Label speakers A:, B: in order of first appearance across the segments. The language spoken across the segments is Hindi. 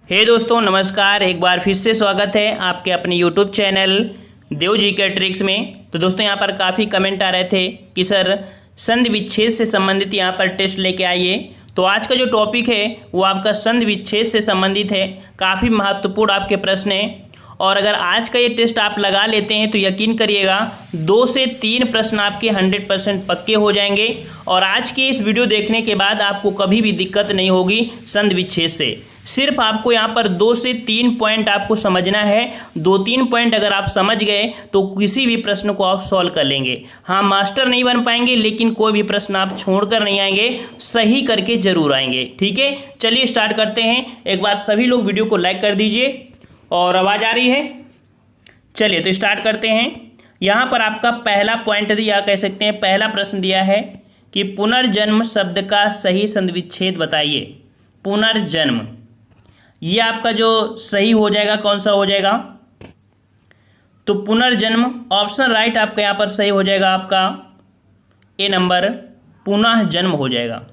A: हे दोस्तों नमस्कार, एक बार फिर से स्वागत है आपके अपने यूट्यूब चैनल देव जी के ट्रिक्स में। तो दोस्तों यहाँ पर काफ़ी कमेंट आ रहे थे कि सर संधि विच्छेद से संबंधित यहाँ पर टेस्ट लेके आइए। तो आज का जो टॉपिक है वो आपका संधि विच्छेद से संबंधित है। काफ़ी महत्वपूर्ण आपके प्रश्न हैं और अगर आज का ये टेस्ट आप लगा लेते हैं तो यकीन करिएगा 2 से 3 प्रश्न आपके 100% पक्के हो जाएंगे। और आज की इस वीडियो देखने के बाद आपको कभी भी दिक्कत नहीं होगी संधि विच्छेद से। सिर्फ आपको यहाँ पर 2 से 3 पॉइंट आपको समझना है। 2-3 पॉइंट अगर आप समझ गए तो किसी भी प्रश्न को आप सॉल्व कर लेंगे। हाँ, मास्टर नहीं बन पाएंगे लेकिन कोई भी प्रश्न आप छोड़कर नहीं आएंगे, सही करके जरूर आएंगे। ठीक है, चलिए स्टार्ट करते हैं। एक बार सभी लोग वीडियो को लाइक कर दीजिए। और आवाज़ आ रही है? चलिए तो स्टार्ट करते हैं। यहाँ पर आपका पहला पॉइंट या कह सकते हैं पहला प्रश्न दिया है कि पुनर्जन्म शब्द का सही संधि विच्छेद बताइए। पुनर्जन्म, ये आपका जो सही हो जाएगा कौन सा हो जाएगा? तो पुनर्जन्म ऑप्शन राइट आपका यहाँ पर सही हो जाएगा। आपका ए नंबर पुनः जन्म हो जाएगा।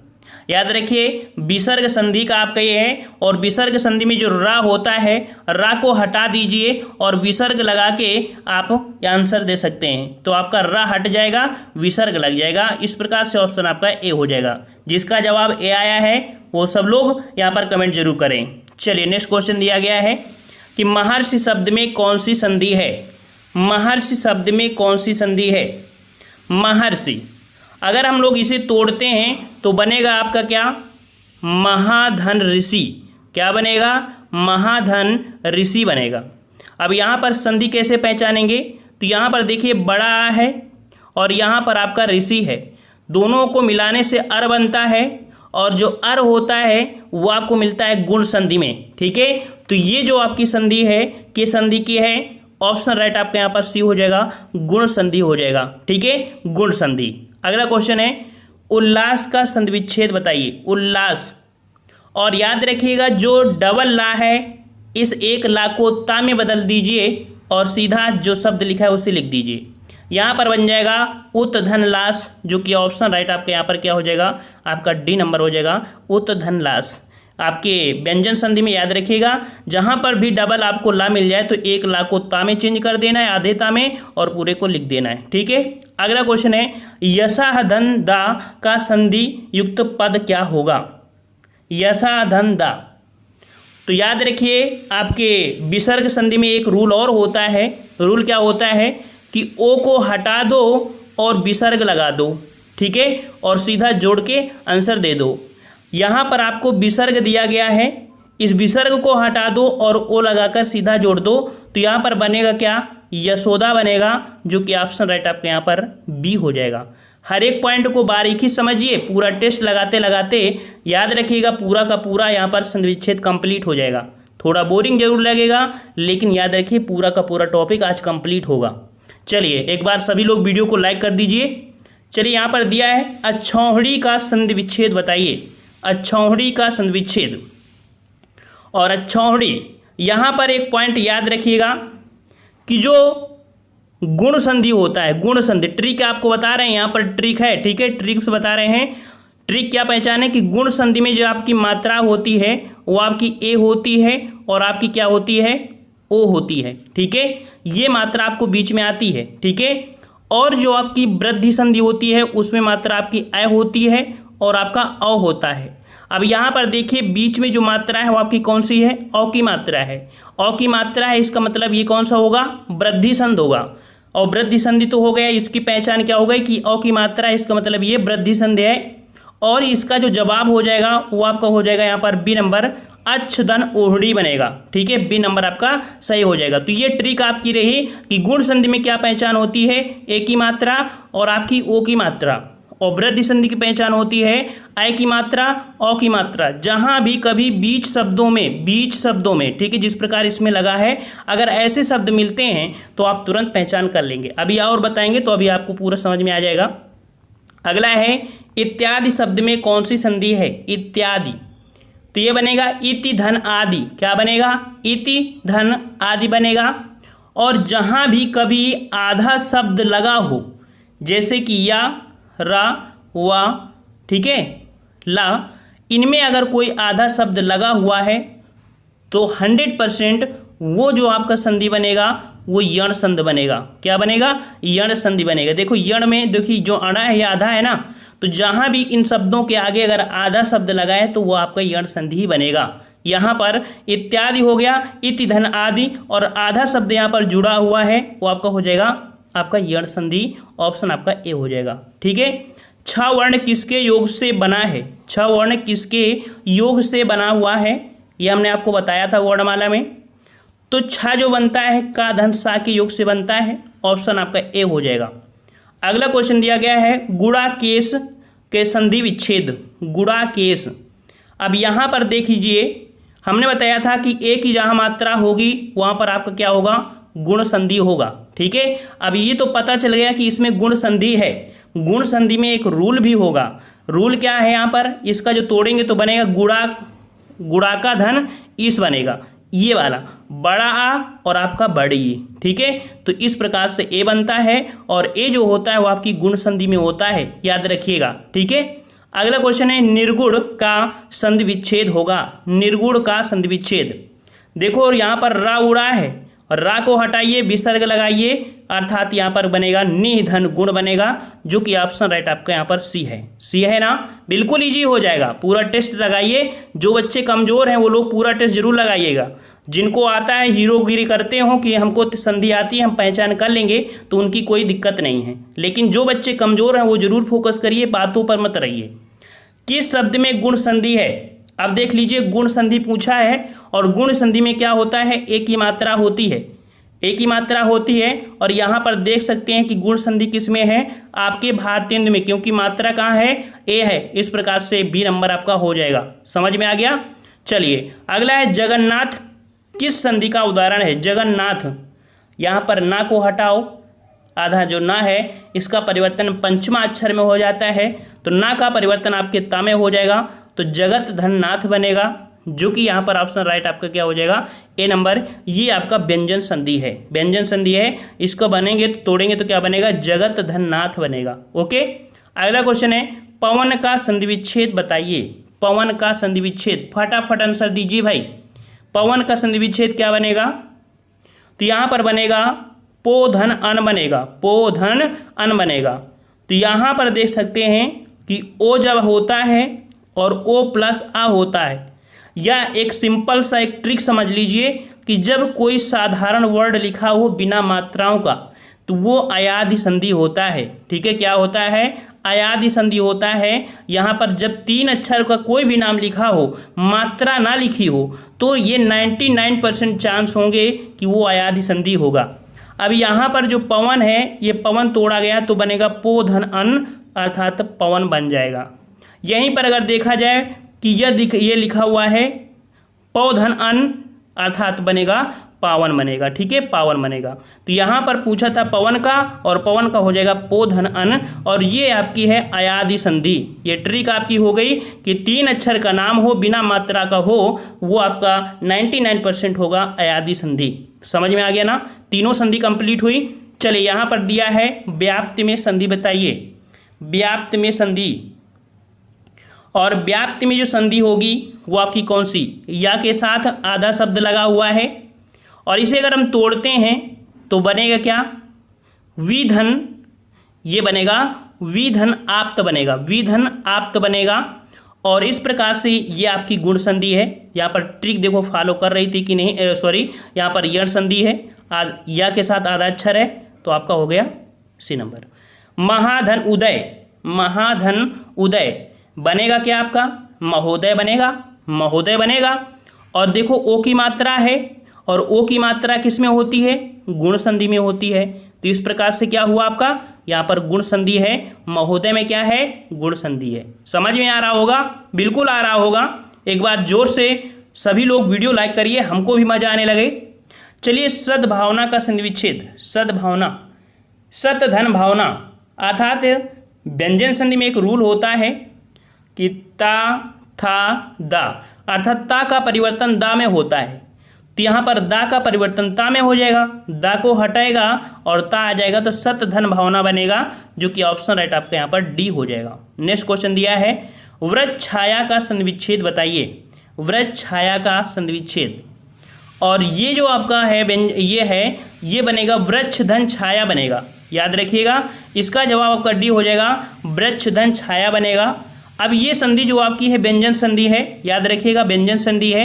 A: याद रखिए विसर्ग संधि का आपका ये है और विसर्ग संधि में जो रा होता है, रा को हटा दीजिए और विसर्ग लगा के आप आंसर दे सकते हैं। तो आपका रा हट जाएगा, विसर्ग लग जाएगा। इस प्रकार से ऑप्शन आपका ए हो जाएगा। जिसका जवाब ए आया है वो सब लोग यहाँ पर कमेंट जरूर करें। चलिए नेक्स्ट क्वेश्चन दिया गया है कि महर्षि शब्द में कौन सी संधि है? महर्षि शब्द में कौन सी संधि है? महर्षि, अगर हम लोग इसे तोड़ते हैं तो बनेगा आपका क्या? महाधन ऋषि। क्या बनेगा? महाधन ऋषि बनेगा। अब यहाँ पर संधि कैसे पहचानेंगे? तो यहाँ पर देखिए बड़ा आ है और यहाँ पर आपका ऋषि है। दोनों को मिलाने से अर बनता है और जो अर होता है वो आपको मिलता है गुण संधि में। ठीक है, तो ये जो आपकी संधि है किस संधि की है? ऑप्शन राइट आपका यहाँ पर सी हो जाएगा, गुण संधि हो जाएगा। ठीक है, गुण संधि। अगला क्वेश्चन है उल्लास का संधि विच्छेद बताइए। उल्लास, और याद रखिएगा जो डबल ला है इस एक ला को ता में बदल दीजिए और सीधा जो शब्द लिखा है उसे लिख दीजिए। यहाँ पर बन जाएगा उत्धनलास, जो कि ऑप्शन राइट आपके यहाँ पर क्या हो जाएगा? आपका डी नंबर हो जाएगा, उत्धनलास। आपके व्यंजन संधि में याद रखिएगा जहाँ पर भी डबल आपको ला मिल जाए तो एक ला को ता में चेंज कर देना है, आधे ता में, और पूरे को लिख देना है। ठीक है, अगला क्वेश्चन है यशाधन दा का संधि युक्त पद क्या होगा? यशाधन दा, तो याद रखिए आपके विसर्ग संधि में एक रूल और होता है। रूल क्या होता है कि ओ को हटा दो और विसर्ग लगा दो। ठीक है, और सीधा जोड़ के आंसर दे दो। यहाँ पर आपको विसर्ग दिया गया है, इस विसर्ग को हटा दो और ओ लगाकर सीधा जोड़ दो। तो यहाँ पर बनेगा क्या? यशोदा बनेगा, जो कि ऑप्शन राइट आपके यहाँ पर बी हो जाएगा। हर एक पॉइंट को बारीकी समझिए, पूरा टेस्ट लगाते लगाते याद रखिएगा पूरा का पूरा यहाँ पर संधि विच्छेद कंप्लीट हो जाएगा। थोड़ा बोरिंग जरूर लगेगा लेकिन याद रखिए पूरा का पूरा टॉपिक आज कंप्लीट होगा। चलिए एक बार सभी लोग वीडियो को लाइक कर दीजिए। चलिए यहाँ पर दिया है अक्षौहिणी का संधि विच्छेद बताइए। अक्षौहिणी का संधि विच्छेद, और अक्षौहिणी यहाँ पर एक पॉइंट याद रखिएगा कि जो गुण संधि होता है, गुण संधि ट्रिक आपको बता रहे हैं, यहाँ पर ट्रिक है। ठीक है, ट्रिक से बता रहे हैं। ट्रिक क्या पहचाने कि गुण संधि में जो आपकी मात्रा होती है वो आपकी ए होती है और आपकी क्या होती है? ओ होती है। ठीक है, ये मात्रा आपको बीच में आती है। ठीक है, और जो आपकी वृद्धि संधि होती है उसमें मात्रा आपकी अ होती है और आपका अ होता है। अब यहाँ पर देखिए बीच में जो मात्रा है वो आपकी कौन सी है? अ की मात्रा है। अ की मात्रा है, इसका मतलब ये कौन सा होगा? वृद्धि संधि होगा। और वृद्धि संधि तो हो गया, इसकी पहचान क्या हो गई कि अ की मात्रा है, इसका मतलब ये वृद्धि संधि है। और इसका जो जवाब हो जाएगा वो आपका हो जाएगा यहाँ पर बी नंबर, अच्छधन ओढ़ी बनेगा। ठीक है, बी नंबर आपका सही हो जाएगा। तो ये ट्रिक आपकी रही कि गुण संधि में क्या पहचान होती है? ए की मात्रा और आपकी ओ की मात्रा, और वृद्धि संधि की पहचान होती है अ की मात्रा, अ की मात्रा। जहां भी कभी बीच शब्दों में, ठीक है, जिस प्रकार इसमें लगा है, अगर ऐसे शब्द मिलते हैं तो आप तुरंत पहचान कर लेंगे। अभी और बताएंगे तो अभी आपको पूरा समझ में आ जाएगा। अगला है इत्यादि शब्द में कौन सी संधि है? इत्यादि, तो ये बनेगा इति धन आदि। क्या बनेगा? इति धन आदि बनेगा। और जहां भी कभी आधा शब्द लगा हो, जैसे कि या, रा, वा, ठीक है, ला, इनमें अगर कोई आधा शब्द लगा हुआ है तो 100% वो जो आपका संधि बनेगा वो यण संधि बनेगा। क्या बनेगा? यण संधि बनेगा। देखो यण में देखिए जो अणा है या आधा है ना, तो जहां भी इन शब्दों के आगे अगर आधा शब्द लगाए तो वो आपका यण संधि ही बनेगा। यहाँ पर इत्यादि हो गया, इति धन आदि, और आधा शब्द यहाँ पर जुड़ा हुआ है वो आपका हो जाएगा आपका यण संधि। ऑप्शन आपका ए हो जाएगा। ठीक है। छ वर्ण किसके योग से बना है? छ वर्ण किसके योग से बना हुआ है ये हमने आपको बताया था वर्णमाला में। तो छ जो बनता है का धन सा के योग से बनता है। ऑप्शन आपका ए हो जाएगा। अगला क्वेश्चन दिया गया है गुणा केस के संधि विच्छेद। गुणा केस, अब यहाँ पर देख लीजिए, हमने बताया था कि ए की जहाँ मात्रा होगी वहाँ पर आपका क्या होगा? गुण संधि होगा। ठीक है। अब ये तो पता चल गया कि इसमें गुण संधि है। गुण संधि में एक रूल भी होगा। रूल क्या है यहाँ पर? इसका जो तोड़ेंगे तो बनेगा गुणा का धन इस बनेगा, ये वाला बड़ा आ और आपका बड़ी ई। ठीक है। तो इस प्रकार से ए बनता है और ए जो होता है वो आपकी गुण संधि में होता है, याद रखिएगा। ठीक है। अगला क्वेश्चन है निर्गुण का संधि विच्छेद होगा। निर्गुण का संधि विच्छेद, देखो और यहाँ पर रा उड़ा है और रा को हटाइए, विसर्ग लगाइए, अर्थात यहाँ पर बनेगा निधन गुण बनेगा, जो कि ऑप्शन राइट आपका यहाँ पर सी है। सी है ना? बिल्कुल इजी हो जाएगा। पूरा टेस्ट लगाइए। जो बच्चे कमजोर हैं वो लोग पूरा टेस्ट जरूर लगाइएगा। जिनको आता है हीरोगिरी करते हो कि हमको संधि आती है हम पहचान कर लेंगे, तो उनकी कोई दिक्कत नहीं है। लेकिन जो बच्चे कमजोर हैं वो जरूर फोकस करिए, बातों पर मत रहिए। किस शब्द में गुण संधि है? अब देख लीजिए, गुण संधि पूछा है और गुण संधि में क्या होता है? एक ही मात्रा होती है। एक ही मात्रा होती है और यहाँ पर देख सकते हैं कि गुण संधि किस में है? आपके भारतेंदु में, क्योंकि मात्रा कहाँ है? ए है। इस प्रकार से बी नंबर आपका हो जाएगा। समझ में आ गया? चलिए अगला है जगन्नाथ किस संधि का उदाहरण है? जगन्नाथ, यहाँ पर ना को हटाओ, आधा जो ना है इसका परिवर्तन पंचमा अक्षर में हो जाता है, तो ना का परिवर्तन आपके ता में हो जाएगा, तो जगत धन नाथ बनेगा, जो कि यहाँ पर ऑप्शन राइट आपका क्या हो जाएगा? ए नंबर। ये आपका व्यंजन संधि है। व्यंजन संधि है, इसको बनेंगे तो तोड़ेंगे तो क्या बनेगा? जगत धन नाथ बनेगा। ओके। अगला क्वेश्चन है पवन का संधि विच्छेद बताइए। पवन का संधि विच्छेद, फटाफट आंसर दीजिए भाई। पवन का संधि विच्छेद क्या बनेगा? तो यहाँ पर बनेगा पो धन अन बनेगा। पो धन अन बनेगा। तो यहाँ पर देख सकते हैं कि ओ जब होता है और ओ प्लस आ होता है, या एक सिंपल सा एक ट्रिक समझ लीजिए कि जब कोई साधारण वर्ड लिखा हो बिना मात्राओं का तो वो अयादि संधि होता है। ठीक है। क्या होता है? अयादि संधि होता है। यहाँ पर जब 3 अक्षर का कोई भी नाम लिखा हो, मात्रा ना लिखी हो, तो ये 99% चांस होंगे कि वो अयादि संधि होगा। अब यहाँ पर जो पवन है, ये पवन तोड़ा गया तो बनेगा पो धन अन, अर्थात पवन बन जाएगा। यहीं पर अगर देखा जाए कि ये लिखा हुआ है पौ धन अन, अर्थात बनेगा पावन बनेगा। ठीक है। पावन बनेगा। तो यहाँ पर पूछा था पवन का, और पवन का हो जाएगा पो धन अन, और ये आपकी है अयादि संधि। ये ट्रिक आपकी हो गई कि 3 अक्षर का नाम हो बिना मात्रा का हो, वो आपका 99% होगा अयादि संधि। समझ में आ गया ना? तीनों संधि कंप्लीट हुई। चलिए यहाँ पर दिया है व्याप्ति में संधि बताइए। व्याप्ति में संधि, और व्याप्ति में जो संधि होगी वो आपकी कौन सी? या के साथ आधा शब्द लगा हुआ है, और इसे अगर हम तोड़ते हैं तो बनेगा क्या? विधन, ये बनेगा विधन आप्त बनेगा। विधन आप्त बनेगा। और इस प्रकार से ये आपकी गुण संधि है। यहाँ पर ट्रिक देखो फॉलो कर रही थी कि नहीं, सॉरी, यहाँ पर यण संधि है, या के साथ आधा अक्षर है, तो आपका हो गया सी नंबर। महाधन उदय, महाधन उदय बनेगा क्या आपका? महोदय बनेगा। महोदय बनेगा। और देखो ओ की मात्रा है, और ओ की मात्रा किस में होती है? गुण संधि में होती है। तो इस प्रकार से क्या हुआ आपका? यहाँ पर गुण संधि है। महोदय में क्या है? गुण संधि है। समझ में आ रहा होगा? बिल्कुल आ रहा होगा। एक बार जोर से सभी लोग वीडियो लाइक करिए, हमको भी मजा आने लगे। चलिए सद्भावना का संधि विच्छेद। सद्भावना, सत धन भावना, अर्थात व्यंजन संधि में एक रूल होता है कि ता था दा, अर्थात ता का परिवर्तन दा में होता है। तो यहाँ पर दा का परिवर्तन ता में हो जाएगा, दा को हटाएगा और ता आ जाएगा, तो सत धन भावना बनेगा, जो कि ऑप्शन राइट आपका यहाँ पर डी हो जाएगा। नेक्स्ट क्वेश्चन दिया है वृक्ष छाया का संधि विच्छेद बताइए। वृक्ष छाया का संधि विच्छेद, और ये जो आपका है ये बनेगा वृक्ष धन छाया बनेगा। याद रखिएगा, इसका जवाब आपका डी हो जाएगा, वृक्ष धन छाया बनेगा। अब ये संधि जो आपकी है व्यंजन संधि है, याद रखिएगा व्यंजन संधि है।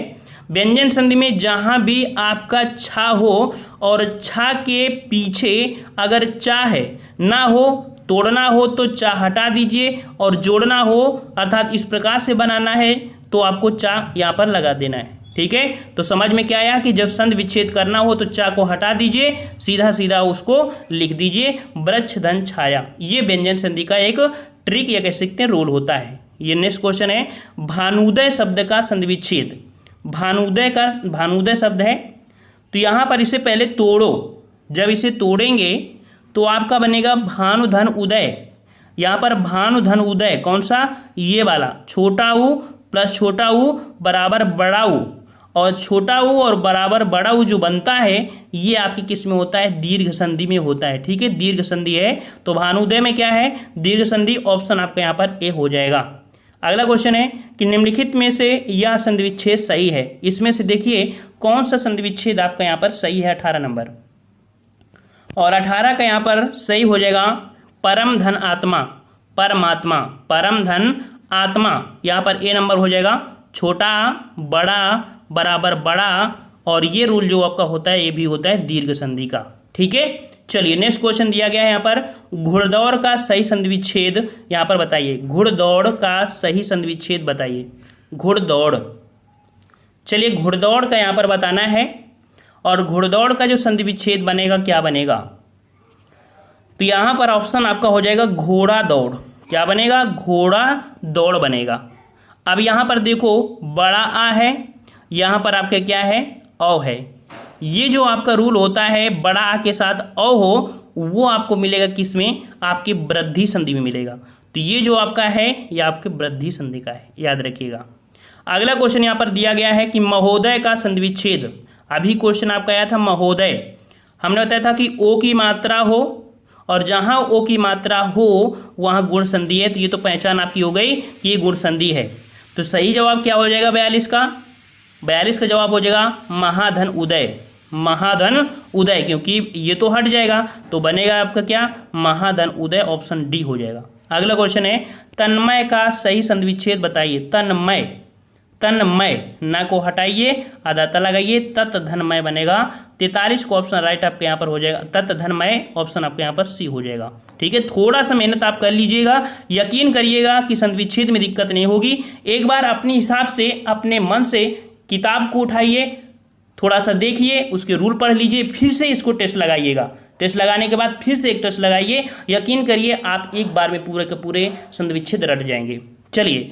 A: व्यंजन संधि में जहाँ भी आपका छा हो और छा के पीछे अगर चा है ना हो, तोड़ना हो तो चा हटा दीजिए, और जोड़ना हो अर्थात इस प्रकार से बनाना है तो आपको चा यहाँ पर लगा देना है। ठीक है, तो समझ में क्या आया कि जब संधि विच्छेद करना हो तो चा को हटा दीजिए, सीधा सीधा उसको लिख दीजिए वृक्ष धन छाया। ये व्यंजन संधि का एक ट्रिक या कह सकते हैं रोल होता है। ये नेक्स्ट क्वेश्चन है, भानुदय शब्द का संधि विच्छेद। भानुदय शब्द है तो यहाँ पर इसे पहले तोड़ो, जब इसे तोड़ेंगे तो आपका बनेगा भानुधन उदय। यहाँ पर भानुधन उदय कौन सा, ये वाला, छोटा ऊ प्लस छोटा ऊ बराबर बड़ा ऊ, और छोटा ऊ और बराबर बड़ा ऊ जो बनता है ये आपकी किस में होता है, दीर्घ संधि में होता है। ठीक है, दीर्घ संधि है तो भानुदय में क्या है, दीर्घ संधि। ऑप्शन आपका यहाँ पर ए हो जाएगा। अगला क्वेश्चन है कि निम्नलिखित में से यह संधि विच्छेद सही है। इसमें से देखिए कौन सा संधि विच्छेद आपका यहाँ पर सही है, 18 नंबर। और 18 का यहाँ पर सही हो जाएगा परम धन आत्मा, परमात्मा, परम धन आत्मा। यहाँ पर ए नंबर हो जाएगा, छोटा बड़ा बराबर बड़ा, और ये रूल जो आपका होता है ये भी होता है दीर्घ संधि का। ठीक है, चलिए नेक्स्ट क्वेश्चन दिया गया है यहाँ पर, घुड़दौड़ का सही संधि विच्छेद यहाँ पर बताइए। घुड़दौड़ का सही संधि विच्छेद बताइए। घुड़दौड़, चलिए घुड़दौड़ का यहाँ पर बताना है, और घुड़दौड़ का जो संधि विच्छेद बनेगा क्या बनेगा, तो यहाँ पर ऑप्शन आपका हो जाएगा घोड़ा दौड़। क्या बनेगा, घोड़ा दौड़ बनेगा। अब यहाँ पर देखो बड़ा आ है, यहाँ पर आपके क्या है, औ है। ये जो आपका रूल होता है बड़ा आ के साथ औ हो, वो आपको मिलेगा किस में, आपकी वृद्धि संधि में मिलेगा। तो ये जो आपका है ये आपके वृद्धि संधि का है, याद रखिएगा। अगला क्वेश्चन यहाँ पर दिया गया है कि महोदय का संधि विच्छेद। अभी क्वेश्चन आपका आया था महोदय, हमने बताया था कि ओ की मात्रा हो, और जहाँ ओ की मात्रा हो वहाँ गुण संधि है, तो ये तो पहचान आपकी हो गई कि ये गुण संधि है। तो सही जवाब क्या हो जाएगा 42 का, 42 का जवाब हो जाएगा महाधन उदय। महाधन उदय, क्योंकि ये तो हट जाएगा तो बनेगा आपका क्या, महाधन उदय। ऑप्शन डी हो जाएगा। अगला क्वेश्चन है, तन्मय का सही संधि विच्छेद बताइए। तन्मय, तन्मय न को हटाइए, आधा लगाइए, तत् धनमय बनेगा। 43 को ऑप्शन राइट आपके यहाँ पर हो जाएगा, तत् धनमय। ऑप्शन आपके यहाँ पर सी हो जाएगा। ठीक है, थोड़ा सा मेहनत आप कर लीजिएगा, यकीन करिएगा कि संधि विच्छेद में दिक्कत नहीं होगी। एक बार अपने हिसाब से अपने मन से किताब को उठाइए, थोड़ा सा देखिए, उसके रूल पढ़ लीजिए, फिर से इसको टेस्ट लगाइएगा। टेस्ट लगाने के बाद फिर से एक टेस्ट लगाइए, यकीन करिए आप एक बार में पूरे के पूरे संधि विच्छेद रट जाएंगे। चलिए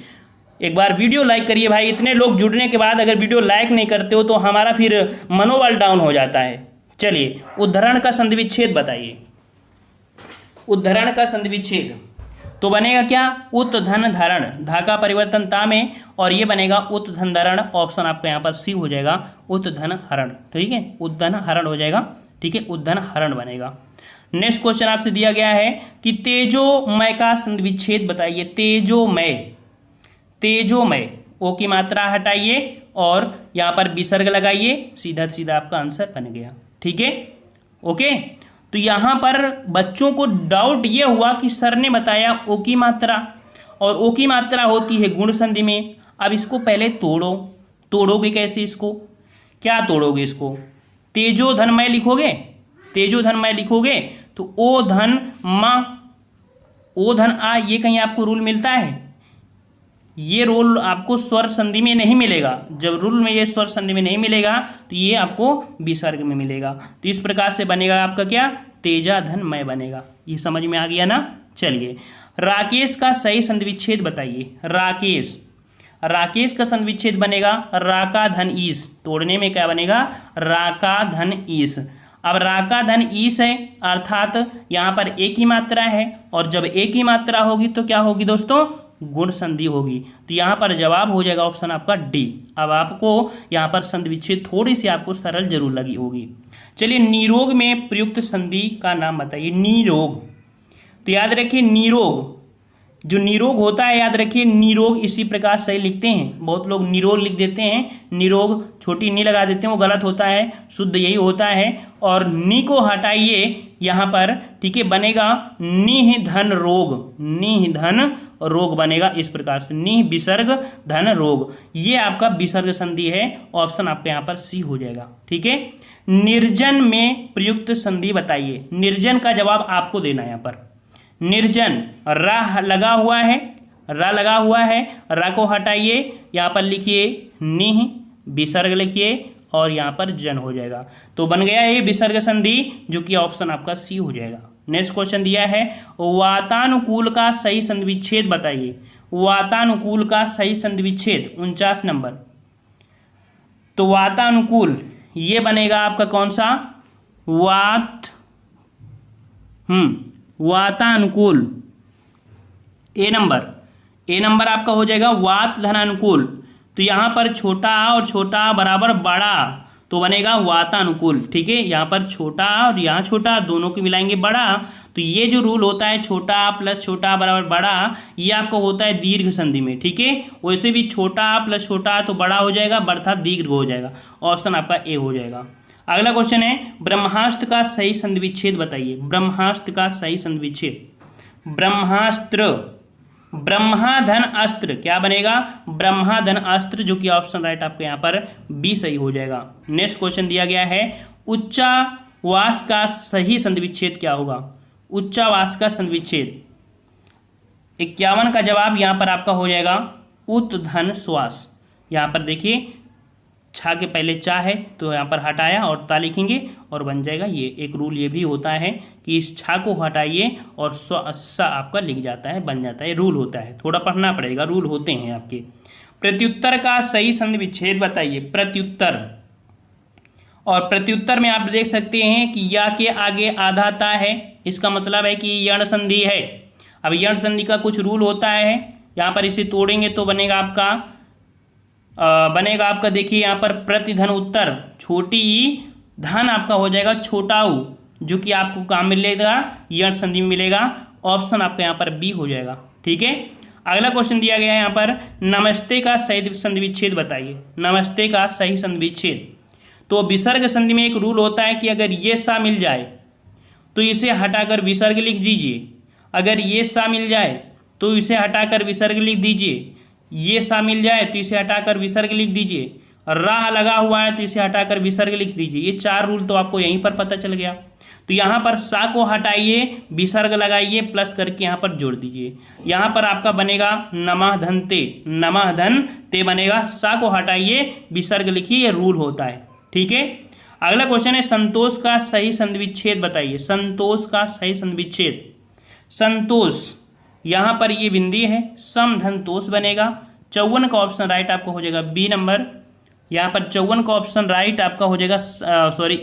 A: एक बार वीडियो लाइक करिए भाई, इतने लोग जुड़ने के बाद अगर वीडियो लाइक नहीं करते हो तो हमारा फिर मनोबल डाउन हो जाता है। चलिए उद्धरण का संधि विच्छेद बताइए। उद्धरण का संधि विच्छेद तो बनेगा क्या, उत धन धारण, धा का परिवर्तन ता में, और ये बनेगा उत धन धारण। ऑप्शन आपका यहाँ पर सी हो जाएगा, उत धन हरण। ठीक है, उद्धन हरण हो जाएगा। ठीक है, उद्धन हरण बनेगा। नेक्स्ट क्वेश्चन आपसे दिया गया है कि तेजोमय का संधि विच्छेद बताइए। तेजोमय, तेजोमय, ओ की मात्रा हटाइए और यहाँ पर विसर्ग लगाइए, सीधा सीधा आपका आंसर बन गया। ठीक है, ओके। तो यहाँ पर बच्चों को डाउट ये हुआ कि सर ने बताया ओ की मात्रा, और ओ की मात्रा होती है गुण संधि में। अब इसको पहले तोड़ो, तोड़ोगे कैसे इसको, क्या तोड़ोगे इसको, तेजो धनमय लिखोगे, तेजो धनमय लिखोगे तो ओ धन मा, ओ धन आ, ये कहीं आपको रूल मिलता है, ये रूल आपको स्वर संधि में नहीं मिलेगा। जब रूल में ये स्वर संधि में नहीं मिलेगा तो ये आपको विसर्ग में मिलेगा। तो इस प्रकार से बनेगा आपका क्या, तेजा धनमय बनेगा। ये समझ में आ गया ना। चलिए राकेश का सही संधि विच्छेद बताइए। राकेश, राकेश का संधि विच्छेद बनेगा राका धन ईस। तोड़ने में क्या बनेगा, राका धन ईस। अब राका धन ईस है अर्थात यहाँ पर एक ही मात्रा है, और जब एक ही मात्रा होगी तो क्या होगी दोस्तों, गुण संधि होगी। तो यहाँ पर जवाब हो जाएगा ऑप्शन आपका डी। अब आपको यहाँ पर संधि विच्छेद थोड़ी सी आपको सरल जरूर लगी होगी। चलिए निरोग में प्रयुक्त संधि का नाम बताइए। निरोग, तो याद रखिए निरोग जो निरोग होता है, याद रखिए निरोग इसी प्रकार सही लिखते हैं। बहुत लोग निरोग लिख देते हैं, निरोग छोटी नी लगा देते हैं, वो गलत होता है। शुद्ध यही होता है। और नी को हटाइए यहाँ पर, ठीक है, बनेगा निह धन रोग, निह धन रोग बनेगा इस प्रकार से, निह विसर्ग धन रोग। ये आपका विसर्ग संधि है। ऑप्शन आपका यहाँ पर सी हो जाएगा। ठीक है। निर्जन में प्रयुक्त संधि बताइए। निर्जन का जवाब आपको देना है यहाँ पर। निर्जन, रा लगा हुआ है, रा लगा हुआ है, रा को हटाइए, यहाँ पर लिखिए निह, विसर्ग लिखिए और यहाँ पर जन हो जाएगा। तो बन गया ये विसर्ग संधि, जो कि ऑप्शन आपका सी हो जाएगा। नेक्स्ट क्वेश्चन दिया है वातानुकूल का सही संधि विच्छेद बताइए। वातानुकूल का सही संधि विच्छेद 49 नंबर। तो वातानुकूल ये बनेगा आपका कौन सा, वातानुकूल ए नंबर। ए नंबर आपका हो जाएगा वात धनानुकूल। तो यहाँ पर छोटा आ और छोटा आ बराबर बड़ा, तो बनेगा वातानुकूल। ठीक है, यहाँ पर छोटा आ और यहाँ छोटा आ दोनों को मिलाएंगे बड़ा। तो ये जो रूल होता है छोटा आ प्लस छोटा आ बराबर बड़ा, ये आपको होता है दीर्घ संधि में। ठीक है, वैसे भी छोटा आ प्लस छोटा आ तो बड़ा हो जाएगा, अर्थात दीर्घ हो जाएगा। ऑप्शन आपका ए हो जाएगा। अगला क्वेश्चन है ब्रह्मास्त्र का सही संधि विच्छेद बताइए। ब्रह्मास्त्र का सही संधि विच्छेद, ब्रह्मास्त्र, ब्रह्मा धन अस्त्र क्या बनेगा, ब्रह्मा धन अस्त्र, जो कि ऑप्शन राइट आपके यहाँ पर बी सही हो जाएगा। नेक्स्ट क्वेश्चन दिया गया है उच्चावास का सही संधि विच्छेद क्या होगा। उच्चावास का संधि विच्छेद 51 का जवाब यहाँ पर आपका हो जाएगा उत धन श्वास। यहाँ पर देखिए छा के पहले चा है तो यहाँ पर हटाया और ता लिखेंगे और बन जाएगा ये। एक रूल ये भी होता है कि इस छा को हटाइए और सा आपका लिख जाता है, बन जाता है, रूल होता है, थोड़ा पढ़ना पड़ेगा, रूल होते हैं आपके। प्रत्युत्तर का सही संधि विच्छेद बताइए। प्रत्युत्तर, और प्रत्युत्तर में आप देख सकते हैं कि या के आगे आधा ता है, इसका मतलब है कि यण संधि है। अब यण संधि का कुछ रूल होता है, यहाँ पर इसे तोड़ेंगे तो बनेगा आपका देखिए यहाँ पर प्रतिधन उत्तर, छोटी ई धन आपका हो जाएगा छोटा उ, जो कि आपको कहाँ मिलेगा, यण संधि में मिलेगा। ऑप्शन आपका यहाँ पर बी हो जाएगा। ठीक है। अगला क्वेश्चन दिया गया है यहाँ पर नमस्ते का सही संधि विच्छेद बताइए। नमस्ते का सही संधि विच्छेद, तो विसर्ग संधि में एक रूल होता है कि अगर ये सा मिल जाए तो इसे हटाकर विसर्ग लिख दीजिए, अगर ये सा मिल जाए तो इसे हटाकर विसर्ग लिख दीजिए, ये सा मिल जाए तो इसे हटाकर विसर्ग लिख दीजिए, रा लगा हुआ है तो इसे हटाकर विसर्ग लिख दीजिए। ये 4 रूल तो आपको यहीं पर पता चल गया। तो यहाँ पर सा को हटाइए, विसर्ग लगाइए, प्लस करके यहाँ पर जोड़ दीजिए। यहाँ पर आपका बनेगा नमः धन ते, नमः धन ते बनेगा। सा को हटाइए, विसर्ग लिखिए, ये रूल होता है। ठीक है। अगला क्वेश्चन है संतोष का सही संधि विच्छेद बताइए। संतोष का सही संधि विच्छेद, संतोष यहाँ पर ये बिंदी है, सम धन तोष बनेगा। 54 का ऑप्शन राइट आपको हो जाएगा बी नंबर। यहाँ पर 54 का ऑप्शन राइट आपका हो जाएगा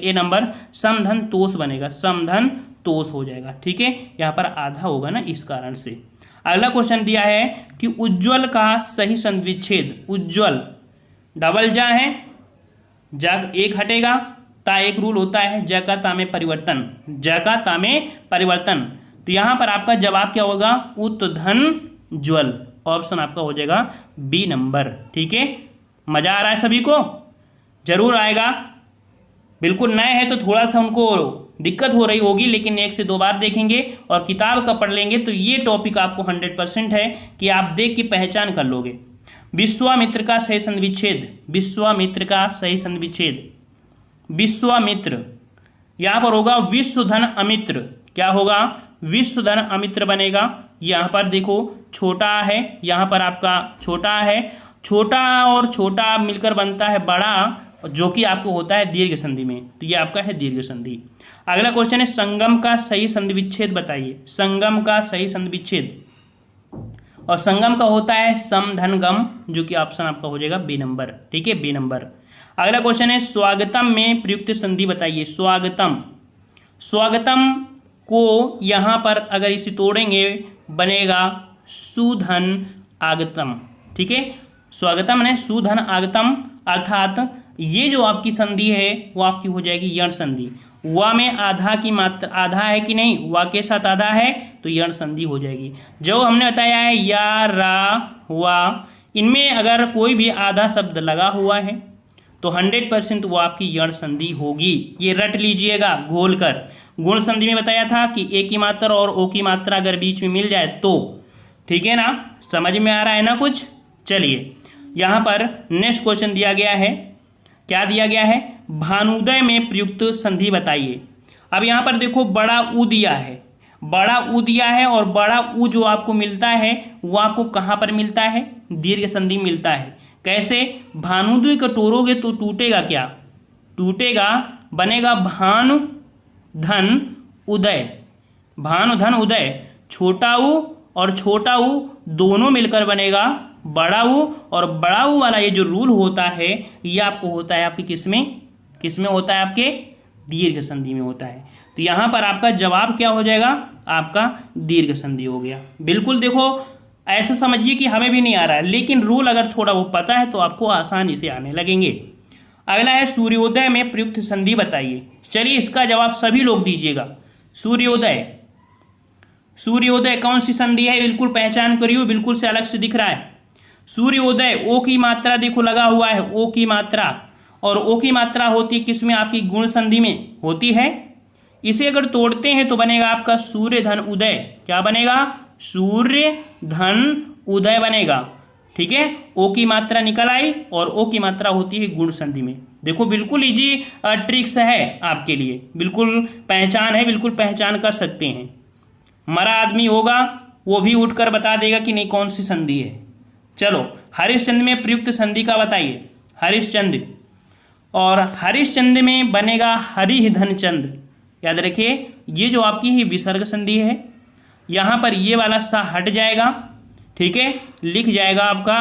A: ए नंबर, समधन तोष बनेगा, समधन तोष हो जाएगा। ठीक है, यहाँ पर आधा होगा ना, इस कारण से। अगला क्वेश्चन दिया है कि उज्ज्वल का सही संधि विच्छेद। उज्ज्वल डबल जा है, जग एक हटेगा, ता एक रूल होता है, ज का ता में परिवर्तन, ज का ता में परिवर्तन। तो यहाँ पर आपका जवाब क्या होगा, उत्धन ज्वल। ऑप्शन आपका हो जाएगा बी नंबर। ठीक है, मजा आ रहा है सभी को, जरूर आएगा। बिल्कुल नए हैं तो थोड़ा सा उनको दिक्कत हो रही होगी, लेकिन 1 से 2 बार देखेंगे और किताब का पढ़ लेंगे तो ये टॉपिक आपको 100% है कि आप देख के पहचान कर लोगे। विश्वामित्र का सही संधि विच्छेद, विश्वामित्र का सही संधि विच्छेद, विश्वामित्र यहाँ पर होगा विश्वधन अमित्र। क्या होगा, विश्वधन अमित्र बनेगा। यहाँ पर देखो छोटा है, यहाँ पर आपका छोटा है, छोटा और छोटा मिलकर बनता है बड़ा, जो कि आपको होता है दीर्घ संधि में, तो ये आपका है दीर्घ संधि। अगला क्वेश्चन है संगम का सही संधि विच्छेद बताइए। संगम का सही संधि विच्छेद, और संगम का होता है सम धन गम, जो कि ऑप्शन आपका हो जाएगा बी नंबर। ठीक है, बी नंबर। अगला क्वेश्चन है स्वागतम में प्रयुक्त संधि बताइए। स्वागतम, स्वागतम को यहाँ पर अगर इसे तोड़ेंगे बनेगा सुधन आगतम। ठीक है, स्वागतम ने सुधन आगतम, अर्थात ये जो आपकी संधि है वो आपकी हो जाएगी यण संधि, वा में आधा की मात्रा, आधा है कि नहीं, वा के साथ आधा है तो यण संधि हो जाएगी। जो हमने बताया है या, रा, वा, इनमें अगर कोई भी आधा शब्द लगा हुआ है तो 100% वो आपकी यण संधि होगी। ये रट लीजिएगा घोल कर। गुण संधि में बताया था कि ए की मात्रा और ओ की मात्रा अगर बीच में मिल जाए तो, ठीक है ना, समझ में आ रहा है ना कुछ। चलिए यहाँ पर नेक्स्ट क्वेश्चन दिया गया है, क्या दिया गया है, भानुदय में प्रयुक्त संधि बताइए। अब यहाँ पर देखो बड़ा ऊ दिया है, बड़ा ऊ दिया है, और बड़ा ऊ जो आपको मिलता है वो आपको कहाँ पर मिलता है, दीर्घ संधि मिलता है। कैसे, भानुद्वय को तोड़ोगे तो टूटेगा क्या, टूटेगा, बनेगा भानु धन उदय, भानु धन उदय, छोटा ऊ और छोटा ऊ दोनों मिलकर बनेगा बड़ा ऊ, और बड़ा ऊ वाला ये जो रूल होता है ये आपको होता है आपके किसमें होता है, आपके दीर्घ संधि में होता है। तो यहाँ पर आपका जवाब क्या हो जाएगा, आपका दीर्घ संधि हो गया। बिल्कुल देखो ऐसा समझिए कि हमें भी नहीं आ रहा है, लेकिन रूल अगर थोड़ा वो पता है तो आपको आसानी से आने लगेंगे। अगला है सूर्योदय में प्रयुक्त संधि बताइए। चलिए इसका जवाब सभी लोग दीजिएगा। सूर्योदय, सूर्योदय कौन सी संधि है, बिल्कुल पहचान करिए, बिल्कुल से अलग से दिख रहा है। सूर्योदय, ओ की मात्रा देखो लगा हुआ है, ओ की मात्रा, और ओ की मात्रा होती है किसमें, आपकी गुण संधि में होती है। इसे अगर तोड़ते हैं तो बनेगा आपका सूर्य धन उदय, क्या बनेगा, सूर्य धन उदय बनेगा। ठीक है, ओ की मात्रा निकल आई और ओ की मात्रा होती है गुण संधि में। देखो बिल्कुल इजी ट्रिक्स है आपके लिए, बिल्कुल पहचान है, बिल्कुल पहचान कर सकते हैं। मरा आदमी होगा वो भी उठकर बता देगा कि नहीं कौन सी संधि है। चलो हरिश्चंद्र में प्रयुक्त संधि का बताइए। हरिश्चंद्र, और हरिश्चंद्र में बनेगा हरि धन चंद्र। याद रखिए ये जो आपकी ही विसर्ग संधि है, यहाँ पर ये वाला सा हट जाएगा, ठीक है, लिख जाएगा आपका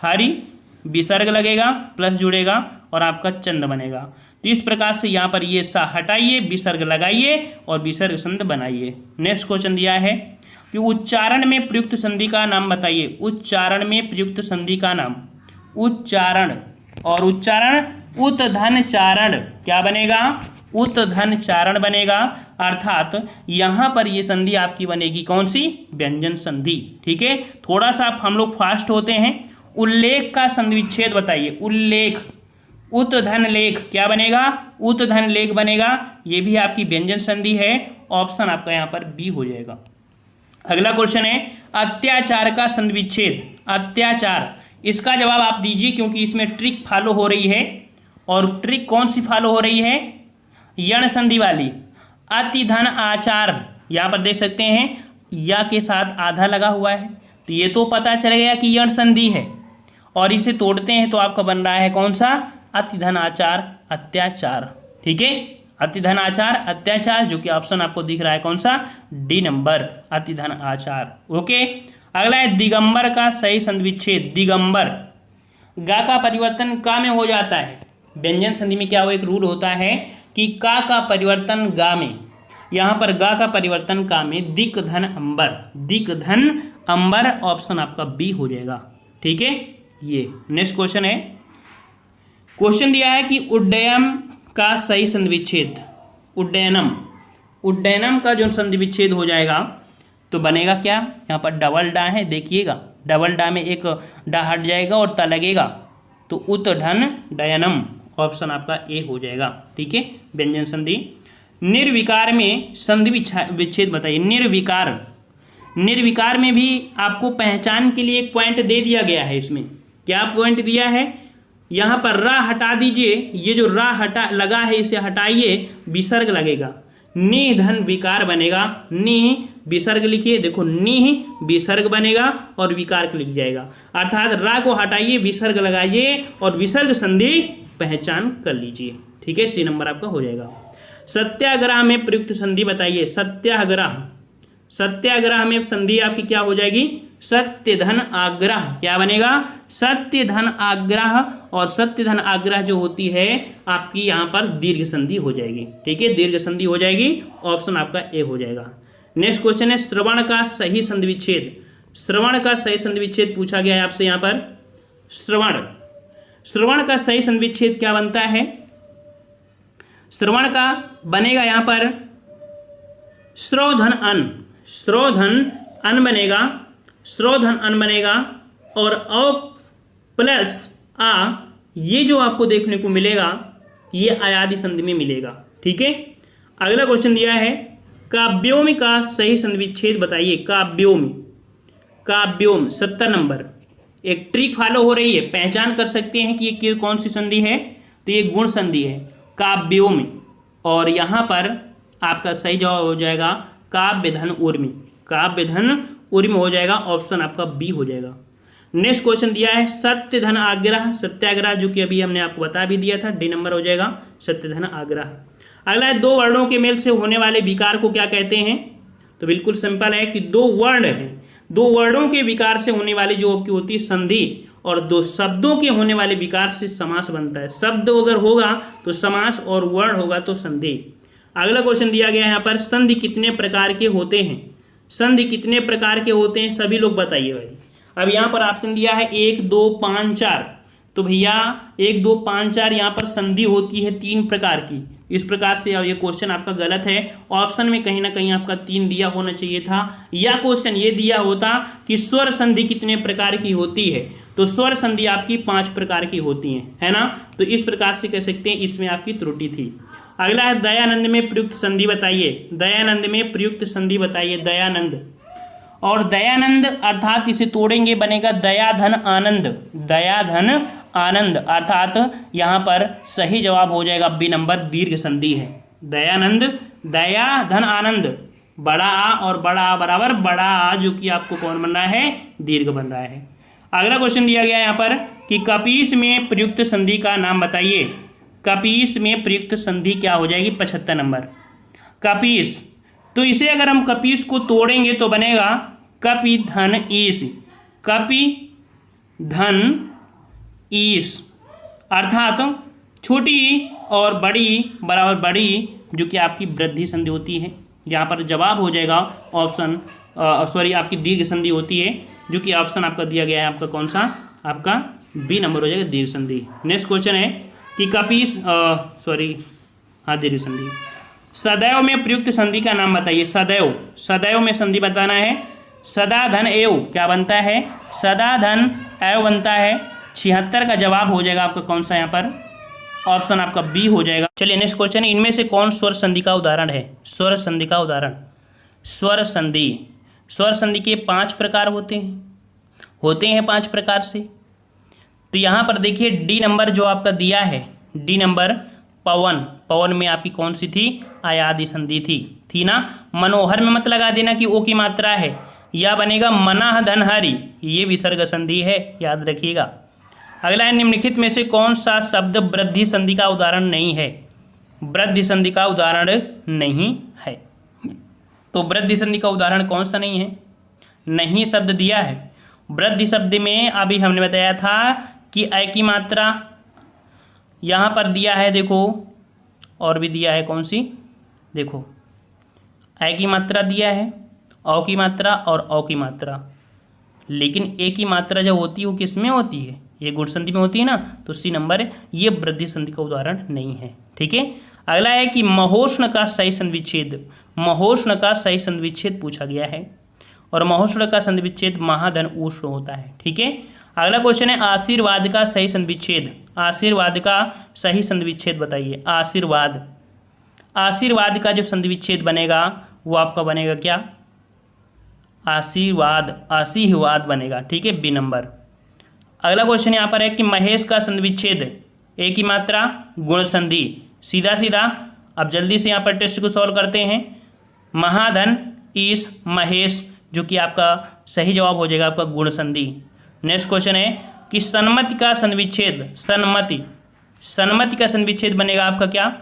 A: हरि, विसर्ग लगेगा प्लस जुड़ेगा और आपका चंद बनेगा। तो इस प्रकार से यहाँ पर ये सा हटाइए, विसर्ग लगाइए और विसर्ग संधि बनाइए। नेक्स्ट क्वेश्चन दिया है कि उच्चारण में प्रयुक्त संधि का नाम बताइए। उच्चारण में प्रयुक्त संधि का नाम, उच्चारण, और उच्चारण उत धन चारण, क्या बनेगा, उत धन चारण बनेगा। अर्थात यहाँ पर ये संधि आपकी बनेगी कौन सी, व्यंजन संधि। ठीक है, थोड़ा सा हम लोग फास्ट होते हैं। उल्लेख का संधि विच्छेद बताइए। उल्लेख, उत धन लेख, क्या बनेगा, उत धन लेख बनेगा। ये भी आपकी व्यंजन संधि है। ऑप्शन आपका यहाँ पर बी हो जाएगा। अगला क्वेश्चन है अत्याचार का संधि विच्छेद। अत्याचार, इसका जवाब आप दीजिए क्योंकि इसमें ट्रिक फॉलो हो रही है। और ट्रिक कौन सी फॉलो हो रही है, यण संधि वाली। अति धन आचार, यहाँ पर देख सकते हैं या के साथ आधा लगा हुआ है, तो ये तो पता चल गया कि यण संधि है। और इसे तोड़ते हैं तो आपका बन रहा है कौन सा, अति धन आचार अत्याचार। ठीक है, अति धन आचार अत्याचार, जो कि ऑप्शन आपको दिख रहा है कौन सा, डी नंबर, अति धन आचार। ओके, अगला है दिगंबर का सही संधि विच्छेद। दिगंबर, गा का परिवर्तन का में हो जाता है। व्यंजन संधि में क्या हो, एक रूल होता है कि का परिवर्तन गा में, यहाँ पर गा का परिवर्तन का में, दिक धन अंबर, दिक धन अंबर, ऑप्शन आपका बी हो जाएगा। ठीक है, ये नेक्स्ट क्वेश्चन है। क्वेश्चन दिया है कि उड्डयन का सही संधि विच्छेद। उड्डयनम, उड्डयनम का जो संधि विच्छेद हो जाएगा तो बनेगा क्या, यहाँ पर डबल डा है, देखिएगा डबल डा में एक डा हट जाएगा और ता लगेगा, तो उत धन डयनम, ऑप्शन आपका ए हो जाएगा। ठीक है, व्यंजन संधि। निर्विकार में संधि विच्छेद बताइए। निर्विकार, निर्विकार में भी आपको पहचान के लिए एक पॉइंट दे दिया गया है। इसमें क्या पॉइंट दिया है, यहाँ पर रा हटा दीजिए, ये जो रा हटा लगा है इसे हटाइए, विसर्ग लगेगा, निह धन विकार बनेगा। निह विसर्ग लिखिए, देखो निह विसर्ग बनेगा और विकार लिख जाएगा। अर्थात रा को हटाइए, विसर्ग लगाइए और विसर्ग संधि पहचान कर लीजिए। ठीक है, सी नंबर आपका हो जाएगा। सत्याग्रह में प्रयुक्त संधि बताइए। सत्याग्रह, सत्याग्रह में संधि आपकी क्या हो जाएगी, सत्य धन आग्रह, क्या बनेगा, सत्य धन आग्रह। और सत्य धन आग्रह जो होती है आपकी यहाँ पर दीर्घ संधि हो जाएगी। ठीक है, दीर्घ संधि हो जाएगी, ऑप्शन आपका ए हो जाएगा। नेक्स्ट क्वेश्चन है श्रवण का सही संधि विच्छेद। श्रवण का सही संधि विच्छेद पूछा गया है आपसे यहाँ पर। श्रवण, श्रवण का सही संधि विच्छेद क्या बनता है, श्रवण का बनेगा यहाँ पर श्रोधन अन, श्रोधन अन बनेगा, श्रोधन अन बनेगा। और औ प्लस आ, ये जो आपको देखने को मिलेगा ये अयादि संधि में मिलेगा। ठीक है, अगला क्वेश्चन दिया है काव्योम का सही संधि विच्छेद बताइए। काव्योम, काव्योम 70 नंबर। एक ट्रिक फॉलो हो रही है, पहचान कर सकते हैं कि ये कौन सी संधि है, तो ये गुण संधि है काव्योम। और यहाँ पर आपका सही जवाब हो जाएगा काव्य धन उर्मी, काव्य धन उर्मी हो जाएगा, ऑप्शन आपका बी हो जाएगा। नेक्स्ट क्वेश्चन दिया है सत्य धन आग्रह सत्याग्रह, जो कि अभी हमने आपको बता भी दिया था, डी नंबर हो जाएगा सत्य धन आग्रह। अगला है दो वर्णों के मेल से होने वाले विकार को क्या कहते हैं, तो बिल्कुल सिंपल है कि दो वर्ण हैं, दो वर्णों के विकार से होने वाली जो आपकी होती है संधि, और दो शब्दों के होने वाले विकार से समास बनता है। शब्द अगर होगा तो समास और वर्ण होगा तो संधि। अगला क्वेश्चन दिया गया है यहाँ पर संधि कितने प्रकार के होते हैं, संधि कितने प्रकार के होते हैं सभी लोग बताइए भाई। अब यहाँ पर ऑप्शन दिया है 1 2 5 4, तो भैया 1 2 5 4 यहाँ पर संधि होती है 3 प्रकार की। इस प्रकार से ये क्वेश्चन आपका गलत है, ऑप्शन में कहीं ना कहीं आपका 3 दिया होना चाहिए था, या क्वेश्चन ये दिया होता कि स्वर संधि कितने प्रकार की होती है, तो स्वर संधि आपकी 5 प्रकार की होती है ना। तो इस प्रकार से कह सकते हैं इसमें आपकी त्रुटि थी। अगला है दयानंद में प्रयुक्त संधि बताइए, दयानंद में प्रयुक्त संधि बताइए। दयानंद, और दयानंद अर्थात इसे तोड़ेंगे बनेगा दयाधन आनंद, दयाधन आनंद, अर्थात यहाँ पर सही जवाब हो जाएगा बी नंबर, दीर्घ संधि है। दयानंद, दया धन आनंद, बड़ा आ और बड़ा आ बराबर बड़ा आ, जो कि आपको कौन बन रहा है, दीर्घ बन रहा है। अगला क्वेश्चन दिया गया है यहाँ पर कि कपीस में प्रयुक्त संधि का नाम बताइए। कपीस में प्रयुक्त संधि क्या हो जाएगी, 75 नंबर। कपीस, तो इसे अगर हम कपीस को तोड़ेंगे तो बनेगा कपि धन ईश, कपि धन ईश, अर्थात छोटी और बड़ी बराबर बड़ी, जो कि आपकी वृद्धि संधि होती है। यहाँ पर जवाब हो जाएगा ऑप्शन सॉरी आपकी दीर्घ संधि होती है, जो कि ऑप्शन आपका दिया गया है आपका कौन सा, आपका बी नंबर हो जाएगा दीर्घ संधि। नेक्स्ट क्वेश्चन है कि कपीस दीर्घ संधि। सदैव में प्रयुक्त संधि का नाम बताइए। सदैव, सदैव में संधि बताना है। सदा धन एव क्या बनता है, सदा धन एव बनता है। 76 का जवाब हो जाएगा आपका कौन सा, यहाँ पर ऑप्शन आपका बी हो जाएगा। चलिए नेक्स्ट क्वेश्चन है, इनमें से कौन स्वर संधि का उदाहरण है। स्वर संधि का उदाहरण, स्वर संधि, स्वर संधि के 5 प्रकार होते हैं 5 प्रकार से। तो यहाँ पर देखिए डी नंबर जो आपका दिया है, डी नंबर पवन, पवन में आपकी कौन सी थी, अयादि संधि थी ना। मनोहर में मत लगा देना कि ओ की मात्रा है, या बनेगा मनाह धन हरि, ये विसर्ग संधि है, याद रखिएगा। अगला है निम्नलिखित में से कौन सा शब्द वृद्धि संधि का उदाहरण नहीं है। वृद्धि संधि का उदाहरण नहीं है, तो वृद्धि संधि का उदाहरण कौन सा नहीं है, नहीं शब्द दिया है। वृद्धि शब्द में अभी हमने बताया था कि अ की मात्रा यहाँ पर दिया है, देखो और भी दिया है कौन सी, देखो अ की मात्रा दिया है, औ की मात्रा और औ की मात्रा, लेकिन ए की मात्रा जब होती है वो किस में होती है, ये गुण संधि में होती है ना, तो सी नंबर ये वृद्धि संधि का उदाहरण नहीं है। ठीक है, अगला है कि महोष्ण का सही संधि विच्छेद, महोष्ण का सही संधि विच्छेद पूछा गया है, और महोष्ण का संधि विच्छेद महाधन ऊष्ण होता है। ठीक है, अगला क्वेश्चन है आशीर्वाद का सही संधि विच्छेद, आशीर्वाद का सही संधि विच्छेद बताइए। आशीर्वाद, आशीर्वाद का जो संधि विच्छेद बनेगा वो आपका बनेगा क्या, आशीर्वाद, आशीर्वाद बनेगा। ठीक है, बी नंबर। अगला क्वेश्चन यहाँ पर है कि महेश का संधि विच्छेद, ए की मात्रा गुण संधि, सीधा सीधा अब जल्दी से यहाँ पर टेस्ट को सॉल्व करते हैं। महाधन ईश महेश, जो कि आपका सही जवाब हो जाएगा आपका गुण संधि। नेक्स्ट क्वेश्चन है कि सन्मति का संधि विच्छेद, सन्मति, सन्मति का संधि विच्छेद बनेगा आपका क्या,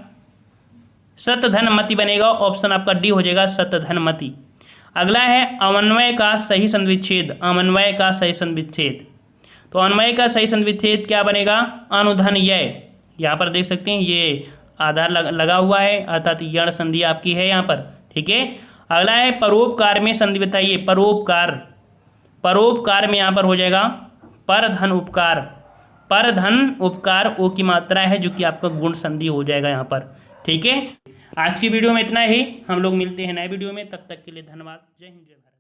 A: सतधनमति बनेगा, ऑप्शन आपका डी हो जाएगा सतधनमति। अगला है अमन्वय का सही संधि विच्छेद, अमन्वय का सही संधि विच्छेद, तो अन्वय का सही संधि विच्छेद क्या बनेगा, अनुधन य, यहाँ पर देख सकते हैं ये आधार लगा हुआ है, अर्थात यण संधि आपकी है यहाँ पर। ठीक है, अगला है परोपकार में संधि बताइए। परोपकार, परोपकार में यहाँ पर हो जाएगा पर धन उपकार, पर धन उपकार ओ की मात्रा है, जो कि आपका गुण संधि हो जाएगा यहाँ पर। ठीक है, आज की वीडियो में इतना ही। हम लोग मिलते हैं नए वीडियो में, तब तक के लिए धन्यवाद। जय हिंद, जय भारत।